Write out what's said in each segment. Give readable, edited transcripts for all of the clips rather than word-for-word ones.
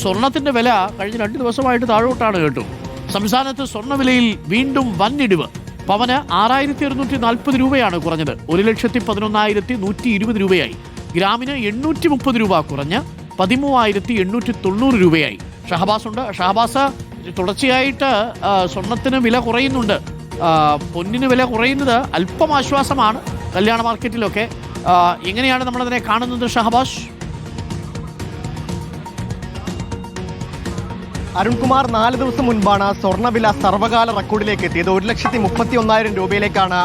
സ്വർണത്തിന്റെ വില കഴിഞ്ഞ 2 ദിവസമായിട്ട് താഴോട്ടാണ് കേട്ടു. സംസ്ഥാനത്ത് സ്വർണ്ണവിലയിൽ വീണ്ടും വൻ പവന് 6,240 രൂപയാണ് കുറഞ്ഞത്. 1,11,120 രൂപയായി. ഗ്രാമിന് 830 രൂപ കുറഞ്ഞ് 13,890 രൂപയായി. ഷഹബാസ് ഉണ്ട്. ഷഹബാസ്, തുടർച്ചയായിട്ട് സ്വർണത്തിന് വില കുറയുന്നുണ്ട്, പൊന്നിന് വില കുറയുന്നത് അല്പം ആശ്വാസമാണ് കല്യാണ മാർക്കറ്റിലൊക്കെ. എങ്ങനെയാണ് നമ്മളതിനെ കാണുന്നത് ഷഹബാസ്? അരുൺകുമാർ, 4 ദിവസം മുൻപാണ് സ്വർണ്ണവില സർവ്വകാല റെക്കോർഡിലേക്ക് എത്തിയത്. 1,31,000 രൂപയിലേക്കാണ്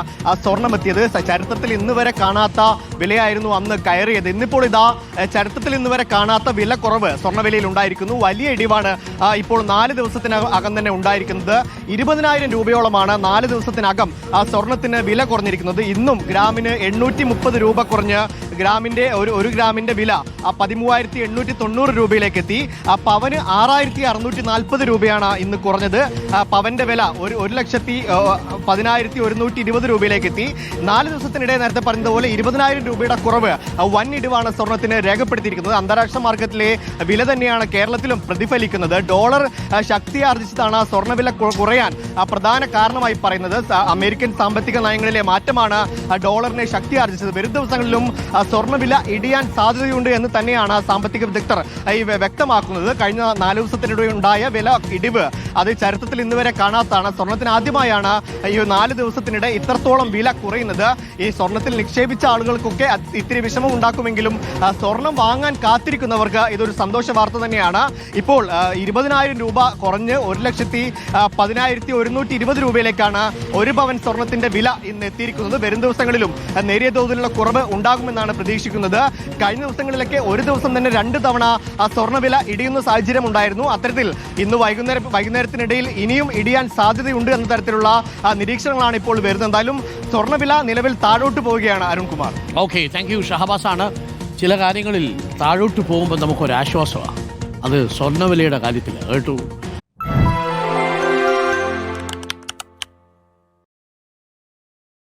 സ്വർണം എത്തിയത്. ചരിത്രത്തിൽ ഇന്ന് വരെ കാണാത്ത വിലയായിരുന്നു അന്ന് കയറിയത്. ഇന്നിപ്പോൾ ഇതാ ചരിത്രത്തിൽ ഇന്ന് വരെ കാണാത്ത വില കുറവ് സ്വർണ്ണവിലയിൽ ഉണ്ടായിരിക്കുന്നു. വലിയ ഇടിവാണ് ഇപ്പോൾ 4 ദിവസത്തിനകം തന്നെ ഉണ്ടായിരിക്കുന്നത്. 20,000 രൂപയോളമാണ് 4 ദിവസത്തിനകം സ്വർണത്തിന് വില കുറഞ്ഞിരിക്കുന്നത്. ഇന്നും ഗ്രാമിന് 830 രൂപ കുറഞ്ഞ് ഗ്രാമിന്റെ ഒരു ഗ്രാമിന്റെ വില 13,890 രൂപയിലേക്ക് എത്തി. പവന് 6,640 രൂപയാണ് ഇന്ന് കുറഞ്ഞത്. പവന്റെ വില 1,10,11,120 രൂപയിലേക്ക് എത്തി. 4 ദിവസത്തിനിടെ നേരത്തെ പറഞ്ഞതുപോലെ 20,000 രൂപയുടെ കുറവ്, വൻ ഇടിവാണ് സ്വർണത്തിന് രേഖപ്പെടുത്തിയിരിക്കുന്നത്. അന്താരാഷ്ട്ര മാർക്കറ്റിലെ വില തന്നെയാണ് കേരളത്തിലും പ്രതിഫലിക്കുന്നത്. ഡോളർ ശക്തി ആർജിച്ചതാണ് സ്വർണ്ണവില കുറയാൻ പ്രധാന കാരണമായി പറയുന്നത്. അമേരിക്കൻ സാമ്പത്തിക നയങ്ങളിലെ മാറ്റമാണ് ഡോളറിനെ ശക്തി ആർജിച്ചത്. വരും ദിവസങ്ങളിലും സ്വർണ്ണവില ഇടിയാൻ സാധ്യതയുണ്ട് എന്ന് തന്നെയാണ് സാമ്പത്തിക വിദഗ്ധർ വ്യക്തമാക്കുന്നത്. കഴിഞ്ഞ 4 ദിവസത്തിനിടെ ഉണ്ടായ വില ഇടിവ് അത് ചരിത്രത്തിൽ ഇന്ന് വരെ കാണാത്തതാണ്. സ്വർണത്തിന് ആദ്യമായാണ് ഈ 4 ദിവസത്തിനിടെ ഇത്രത്തോളം വില കുറയുന്നത്. ഈ സ്വർണത്തിൽ നിക്ഷേപിച്ച ആളുകൾക്കൊക്കെ ഇത്തിരി വിഷമം ഉണ്ടാക്കുമെങ്കിലും സ്വർണം വാങ്ങാൻ കാത്തിരിക്കുന്നവർക്ക് ഇതൊരു സന്തോഷ വാർത്ത തന്നെയാണ്. ഇപ്പോൾ 20,000 രൂപ കുറഞ്ഞ് 1,10,120 രൂപയിലേക്കാണ് 1 പവൻ സ്വർണത്തിന്റെ വില ഇന്ന് എത്തിയിരിക്കുന്നത്. വരും ദിവസങ്ങളിലും നേരിയ തോതിലുള്ള കുറവ് ഉണ്ടാകുമെന്നാണ് പ്രതീക്ഷിക്കുന്നത്. കഴിഞ്ഞ ദിവസങ്ങളിലൊക്കെ ഒരു ദിവസം തന്നെ 2 തവണ സ്വർണ്ണവില ഇടിയുന്ന സാഹചര്യം ഉണ്ടായിരുന്നു. അത്തരത്തിൽ ഇന്ന് വൈകുന്നേരത്തിനിടയിൽ ഇനിയും ഇടിയാൻ സാധ്യതയുണ്ട് എന്ന തരത്തിലുള്ള നിരീക്ഷണങ്ങളാണ് ഇപ്പോൾ വരുന്നത്. എന്തായാലും സ്വർണ്ണവില നിലവിൽ താഴോട്ട് പോവുകയാണ് അരുൺകുമാർ. ഓക്കെ, താങ്ക് യു ഷഹബാസാണ്. ചില കാര്യങ്ങളിൽ താഴോട്ട് പോകുമ്പോൾ നമുക്കൊരാശ്വാസമാണ്. അത് സ്വർണ്ണവിലയുടെ കാര്യത്തിൽ കേട്ടു.